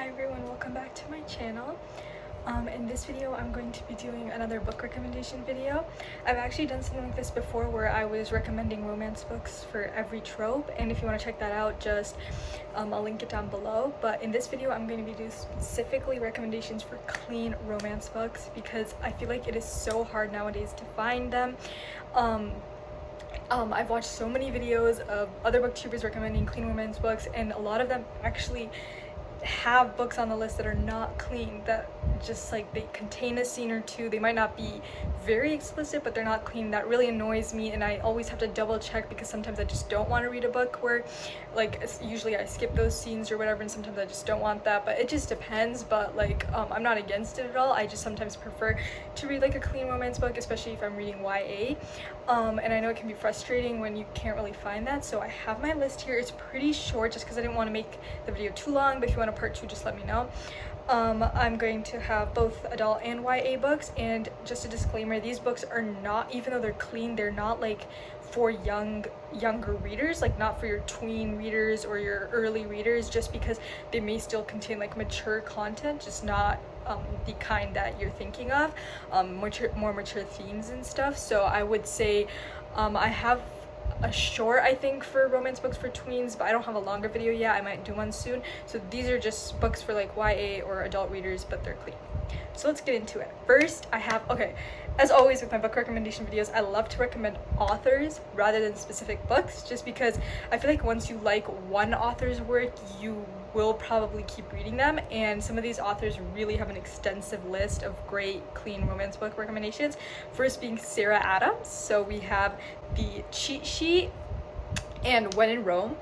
Hi everyone, welcome back to my channel. In this video I'm going to be doing another book recommendation video. I've actually done something like this before where I was recommending romance books for every trope, and if you want to check that out, just I'll link it down below. But in this video I'm going to be doing specifically recommendations for clean romance books because I feel like it is so hard nowadays to find them. I've watched so many videos of other booktubers recommending clean romance books, and a lot of them actually have books on the list that are not clean, that just like they contain a scene or two. They might not be very explicit, but they're not clean. That really annoys me, and I always have to double check because sometimes I just don't want to read a book where like usually I skip those scenes or whatever, and sometimes I just don't want that. But it just depends. But like I'm not against it at all. I just sometimes prefer to read like a clean romance book, especially if I'm reading YA. And I know it can be frustrating when you can't really find that, so I have my list here. It's pretty short just because I didn't want to make the video too long, but if you want a part 2, just let me know. I'm going to have both adult and YA books, and just a disclaimer, these books are not, even though they're clean, they're not like for younger readers, like not for your tween readers or your early readers, just because they may still contain like mature content, just not the kind that you're thinking of, more mature themes and stuff. So I would say I have a short, I think, for romance books for tweens, but I don't have a longer video yet. I might do one soon. So these are just books for like YA or adult readers, but they're clean. So let's get into it. First, I have, okay, as always with my book recommendation videos, I love to recommend authors rather than specific books, just because I feel like once you like one author's work, you will probably keep reading them, and some of these authors really have an extensive list of great clean romance book recommendations. First being Sarah Adams. So we have The Cheat Sheet and When in Rome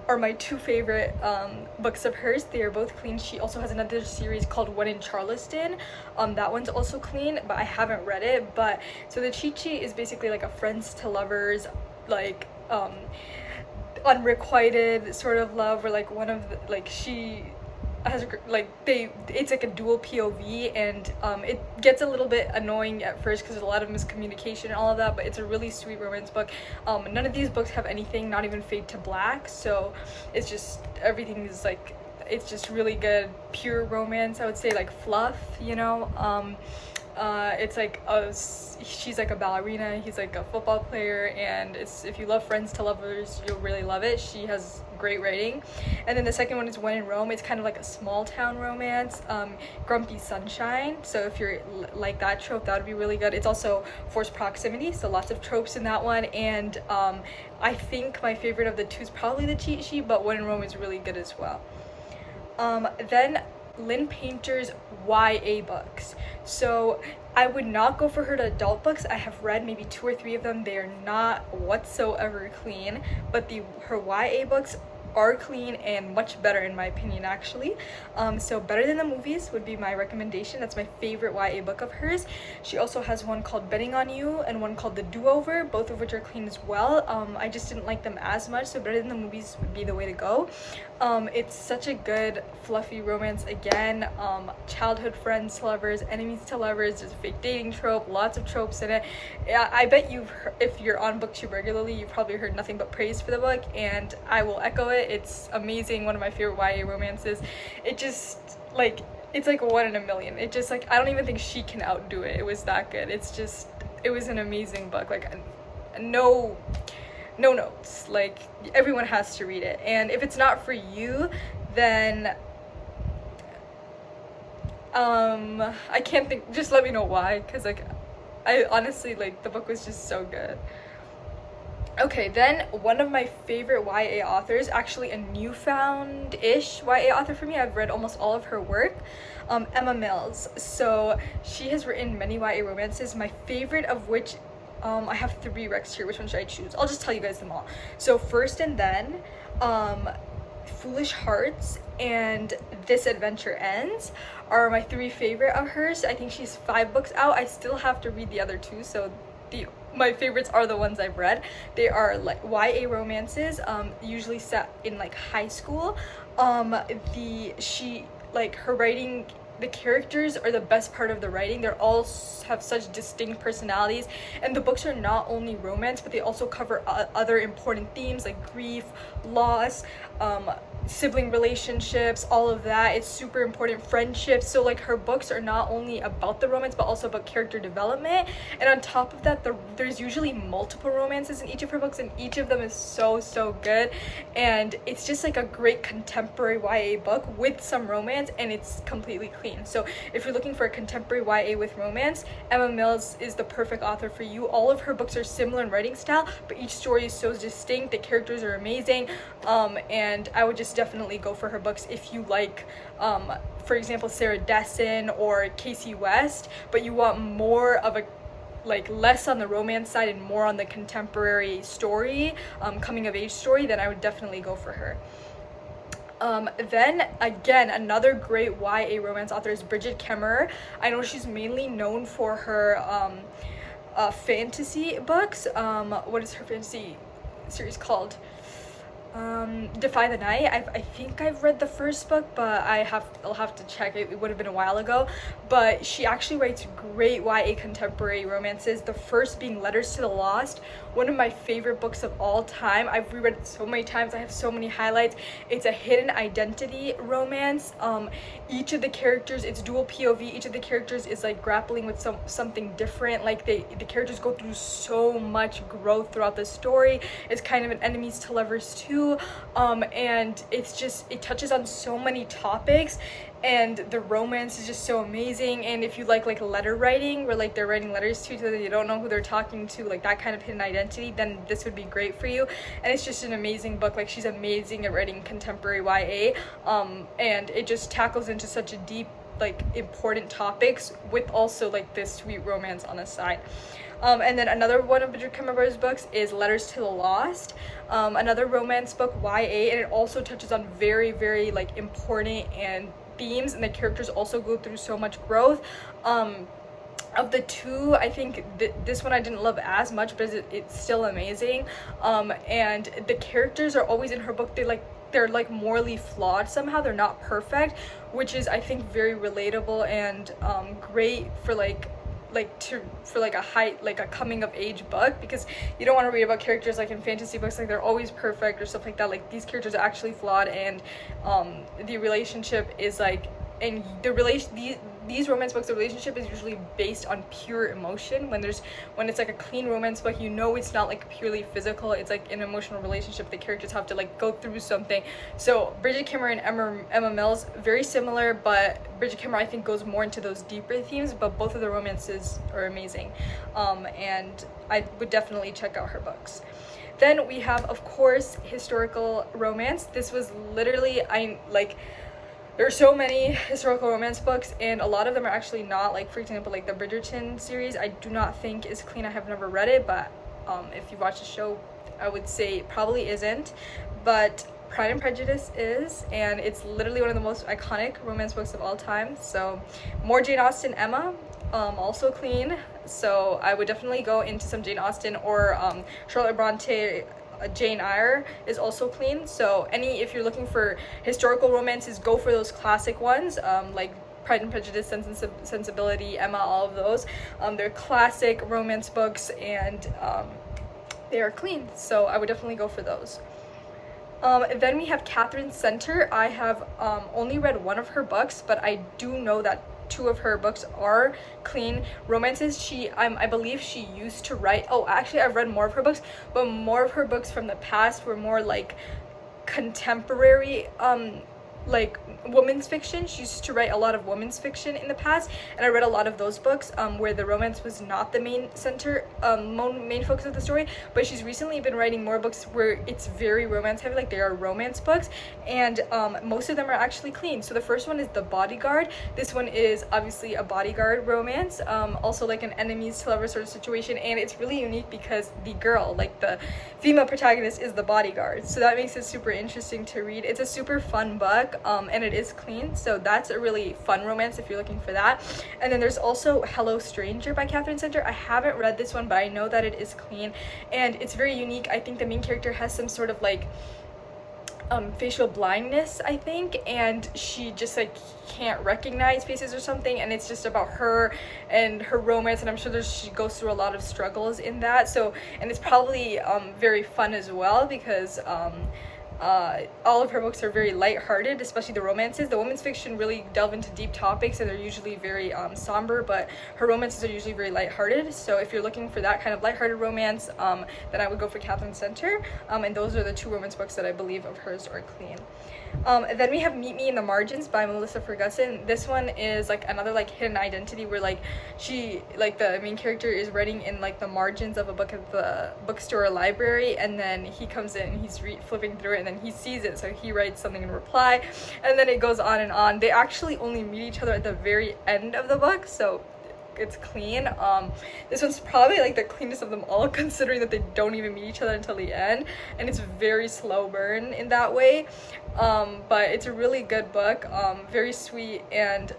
are my two favorite books of hers. They are both clean. She also has another series called When in Charleston. That one's also clean, but I haven't read it. But so The Cheat Sheet is basically like a friends to lovers, like unrequited sort of love, where like one of the, like she has like it's like a dual POV, and it gets a little bit annoying at first because there's a lot of miscommunication and all of that, but it's a really sweet romance book. None of these books have anything, not even fade to black, so it's just everything is like, it's just really good pure romance, I would say, like fluff, you know. It's like she's like a ballerina, he's like a football player, and it's, if you love friends to lovers, you'll really love it. She has great writing. And then the second one is When in Rome. It's kind of like a small town romance, grumpy sunshine, so if you're like that trope, that would be really good. It's also forced proximity, so lots of tropes in that one. And I think my favorite of the two is probably The Cheat Sheet, but When in Rome is really good as well. Then Lynn Painter's YA books. So I would not go for her to adult books. I have read maybe 2 or 3 of them. They are not whatsoever clean, but her YA books are clean and much better in my opinion, actually. So Better Than the Movies would be my recommendation. That's my favorite YA book of hers. She also has one called Betting on You and one called The Do-Over, both of which are clean as well. I just didn't like them as much, so Better Than the Movies would be the way to go. It's such a good fluffy romance again. Childhood friends to lovers, enemies to lovers, there's a fake dating trope, lots of tropes in it. Yeah, I bet you've heard, if you're on booktube regularly, you've probably heard nothing but praise for the book, and I will echo it. It's amazing, one of my favorite YA romances. It just like, it's like 1 in a million. It just like, I don't even think she can outdo it. It was that good. It's just, it was an amazing book. Like no notes, like everyone has to read it. And if it's not for you, then I can't think, just let me know why, because like I honestly, like, the book was just so good. Okay, then one of my favorite YA authors, actually a newfound-ish YA author for me, I've read almost all of her work, Emma Mills. So she has written many YA romances, my favorite of which, I have 3 recs here. Which one should I choose? I'll just tell you guys them all. So First and Then, Foolish Hearts, and This Adventure Ends are my 3 favorite of hers. I think she's 5 books out. I still have to read the other 2, so my favorites are the ones I've read. They are like YA romances, usually set in like high school. Her writing, the characters are the best part of the writing. They're all have such distinct personalities, and the books are not only romance, but they also cover other important themes like grief, loss, sibling relationships, all of that. It's super important. Friendships. So like her books are not only about the romance but also about character development, and on top of that there's usually multiple romances in each of her books, and each of them is so good, and it's just like a great contemporary YA book with some romance, and it's completely clean. So if you're looking for a contemporary YA with romance, Emma Mills is the perfect author for you. All of her books are similar in writing style, but each story is so distinct. The characters are amazing, and I would just definitely go for her books if you like, for example, Sarah Dessen or Casey West, but you want more of a less on the romance side and more on the contemporary story, coming of age story, then I would definitely go for her. Then again, another great YA romance author is Bridget Kemmerer. I know she's mainly known for her fantasy books. What is her fantasy series called? Defy the Night. I think I've read the first book, but I'll have to check. It would have been a while ago. But she actually writes great YA contemporary romances. The first being Letters to the Lost, one of my favorite books of all time. I've reread it so many times. I have so many highlights. It's a hidden identity romance. Each of the characters, it's dual POV. Each of the characters is like grappling with something different. Like the characters go through so much growth throughout the story. It's kind of an enemies to lovers too, and it touches on so many topics, and the romance is just so amazing. And if you like letter writing, where like they're writing letters to each other, you don't know who they're talking to, like that kind of hidden identity, then this would be great for you. And it's just an amazing book. Like, she's amazing at writing contemporary YA, and it just tackles into such a deep, like, important topics with also like this sweet romance on the side. And then another one of Bridget Kemmerer's books is Letters to the Lost, another romance book, YA, and it also touches on very, very like important and themes, and the characters also go through so much growth. Of the two, I think this one I didn't love as much, but it's still amazing. And the characters are always in her book, they're like morally flawed somehow. They're not perfect, which is, I think, very relatable and great for a coming of age book, because you don't want to read about characters like in fantasy books like they're always perfect or stuff like that. Like, these characters are actually flawed, and the relationship is like, and these romance books, the relationship is usually based on pure emotion. When it's like a clean romance book, you know it's not like purely physical. It's like an emotional relationship. The characters have to like go through something. So Bridget Kemmerer and Emma Mills, very similar, but Bridget Kemmerer I think goes more into those deeper themes, but both of the romances are amazing, and I would definitely check out her books. Then we have, of course, historical romance. This was literally, there are so many historical romance books, and a lot of them are actually not, like, for example, like the Bridgerton series, I do not think is clean. I have never read it, but if you watch the show, I would say it probably isn't. But Pride and Prejudice is, and it's literally one of the most iconic romance books of all time. So more Jane Austen. Emma, also clean. So I would definitely go into some Jane Austen, or Charlotte Bronte. Jane Eyre is also clean. So if you're looking for historical romances, go for those classic ones, like Pride and Prejudice, Sense and Sensibility, Emma, all of those. They're classic romance books, and they are clean, so I would definitely go for those. Then we have Katherine Center. I have only read one of her books, but I do know that two of her books are clean romances. I believe she used to write, actually I've read more of her books, but more of her books from the past were more like contemporary, like women's fiction. She used to write a lot of women's fiction in the past, and I read a lot of those books where the romance was not the main focus of the story. But she's recently been writing more books where it's very romance heavy, like they are romance books, and most of them are actually clean. So the first one is The Bodyguard. This one is obviously a bodyguard romance, also like an enemies to lovers sort of situation, and it's really unique because the girl, like the female protagonist, is the bodyguard, so that makes it super interesting to read. It's a super fun book, and it is clean, so that's a really fun romance if you're looking for that. And then there's also Hello Stranger by Katherine Center. I haven't read this one, but I know that it is clean, and it's very unique. I think the main character has some sort of like facial blindness, I think, and she just like can't recognize faces or something, and it's just about her and her romance, and I'm sure she goes through a lot of struggles in that. So, and it's probably very fun as well, because All of her books are very lighthearted, especially the romances. The women's fiction really delve into deep topics, and they're usually very somber, but her romances are usually very lighthearted. So if you're looking for that kind of lighthearted romance, then I would go for Katherine Center. And those are the 2 romance books that I believe of hers are clean. Then we have Meet Me in the Margins by Melissa Ferguson. This one is like another like hidden identity where like she, like the main character is writing in like the margins of a book at the bookstore or library, and then he comes in and he's flipping through it, and then he sees it, so he writes something in reply, and then it goes on and on. They actually only meet each other at the very end of the book, so it's clean. This one's probably like the cleanest of them all, considering that they don't even meet each other until the end, and it's very slow burn in that way. But it's a really good book, very sweet, and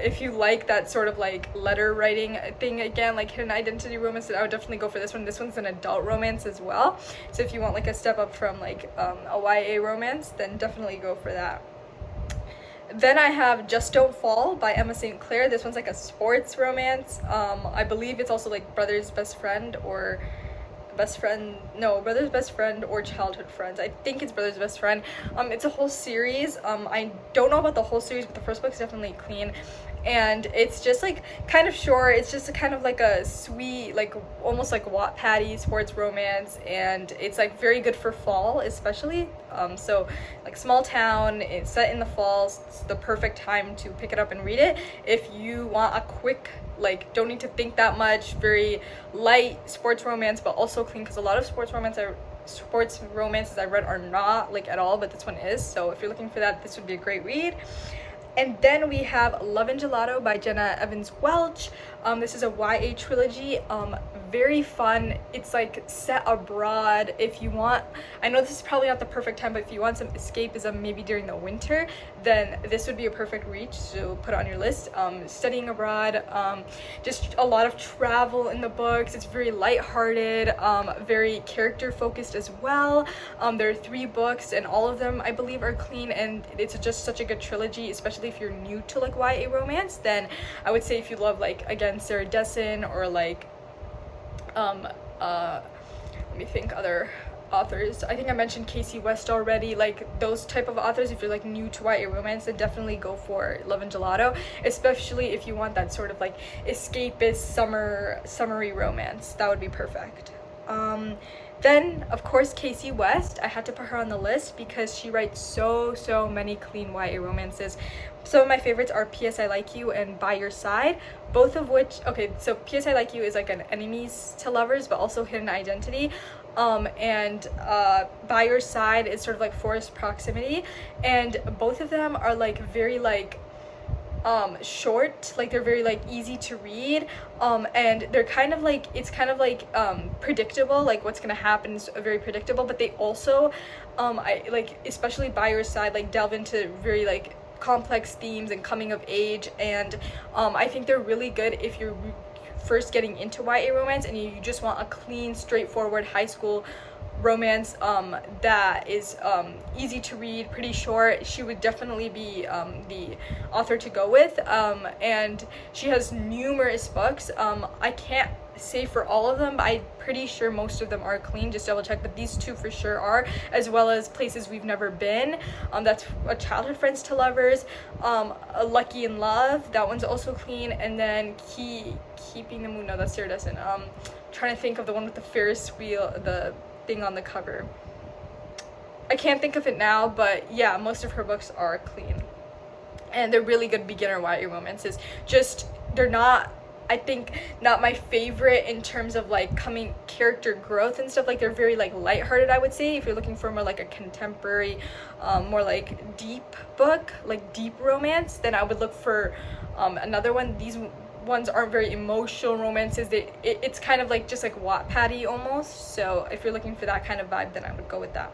if you like that sort of like letter writing thing, again, like hidden identity romance, then I would definitely go for this one. This one's an adult romance as well, so if you want like a step up from like a YA romance, then definitely go for that. Then I have Just Don't Fall by Emma St. Clair. This one's like a sports romance. I believe it's also like brother's best friend or brother's best friend or childhood friends. I think it's brother's best friend. It's a whole series. I don't know about the whole series, but the first book is definitely clean, and it's just like kind of short. It's just a kind of like a sweet, like almost like Wattpad-y sports romance, and it's like very good for fall especially. So like small town, it's set in the fall, so it's the perfect time to pick it up and read it if you want a quick, like don't need to think that much, very light sports romance but also clean, because a lot of sports romances I read are not like at all, but this one is. So if you're looking for that, this would be a great read. And then we have Love and Gelato by Jenna Evans Welch. This is a YA trilogy, very fun. It's like set abroad. If you want, I know this is probably not the perfect time, but if you want some escapism maybe during the winter, then this would be a perfect read to put on your list. Studying abroad, just a lot of travel in the books. It's very lighthearted, very character focused as well. There are 3 books, and all of them I believe are clean, and it's just such a good trilogy, especially if you're new to like YA romance. Then I would say if you love like, again, Sarah Dessen, or like let me think, other authors. I think I mentioned Casey West already. Like those type of authors, if you're like new to YA romance, then definitely go for Love and Gelato, especially if you want that sort of like escapist summery romance. That would be perfect. Then of course Casey West, I had to put her on the list because she writes so many clean YA romances. Some of my favorites are P.S. I Like You and By Your Side, both of which, okay, so P.S. I Like You is like an enemies to lovers but also hidden identity, and By Your Side is sort of like forced proximity, and both of them are like very like short, like they're very like easy to read, and they're kind of like, it's kind of like predictable, like what's gonna happen is very predictable, but they also I like, especially By Your Side, like delve into very like complex themes and coming of age, and I think they're really good if you're first getting into YA romance and you just want a clean, straightforward high school romance that is easy to read, pretty short. She would definitely be the author to go with, and she has numerous books. I can't say for all of them, but I'm pretty sure most of them are clean. Just double check, but these 2 for sure are, as well as Places We've Never Been, that's a Childhood Friends to Lovers, Lucky in Love, that one's also clean, and then Keeping the Moon, no, that's Sarah Dessen. Trying to think of the one with the Ferris wheel, the thing on the cover. I can't think of it now, but yeah, most of her books are clean, and they're really good beginner YA romances. Just they're not, I think, not my favorite in terms of like coming character growth and stuff. Like they're very like lighthearted, I would say. If you're looking for more like a contemporary, more like deep book, like deep romance, then I would look for another one. These ones aren't very emotional romances. It's kind of like just like Wattpad-y almost. So if you're looking for that kind of vibe, then I would go with that.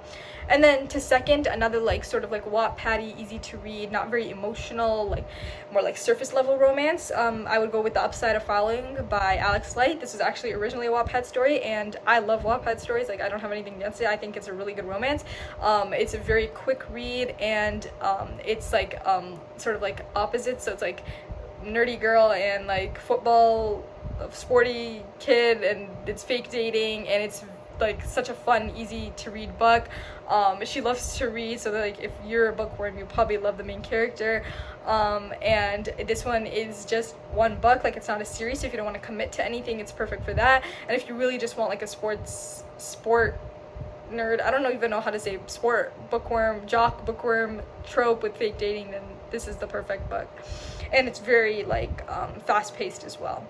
And then to second, another like sort of like Wattpad-y, easy to read, not very emotional, like more like surface level romance, I would go with The Upside of Following by Alex Light. This is actually originally a Wattpad story, and I love Wattpad stories. Like I don't have anything against it. I think it's a really good romance. It's a very quick read, and it's like sort of like opposites. So it's like nerdy girl and like football sporty kid, and it's fake dating, and it's like such a fun, easy to read book. She loves to read, so that, like, if you're a bookworm, you probably love the main character. And this one is just one book, like it's not a series, so if you don't want to commit to anything, it's perfect for that. And if you really just want like a sport nerd, I don't even know how to say sport bookworm, jock bookworm trope with fake dating, then this is the perfect book. And it's very like fast-paced as well.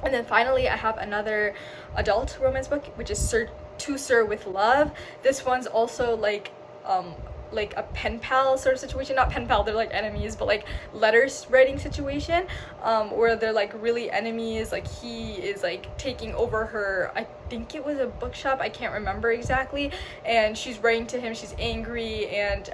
And then finally, I have another adult romance book, which is To Sir with Love. This one's also like a pen pal sort of situation. Not pen pal, they're like enemies, but like letters writing situation, where they're like really enemies. Like he is like taking over her, I think it was a bookshop, I can't remember exactly, and she's writing to him, she's angry, and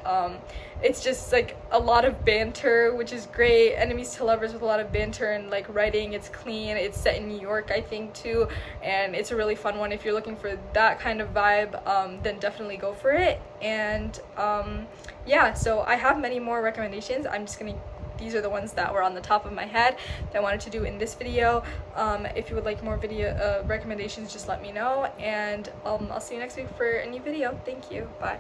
it's just like a lot of banter, which is great. Enemies to lovers with a lot of banter and like writing. It's clean, it's set in New York, I think, too, and it's a really fun one. If you're looking for that kind of vibe, then definitely go for it. And yeah, so I have many more recommendations. These are the ones that were on the top of my head that I wanted to do in this video. If you would like more video recommendations, just let me know, and I'll see you next week for a new video. Thank you. Bye.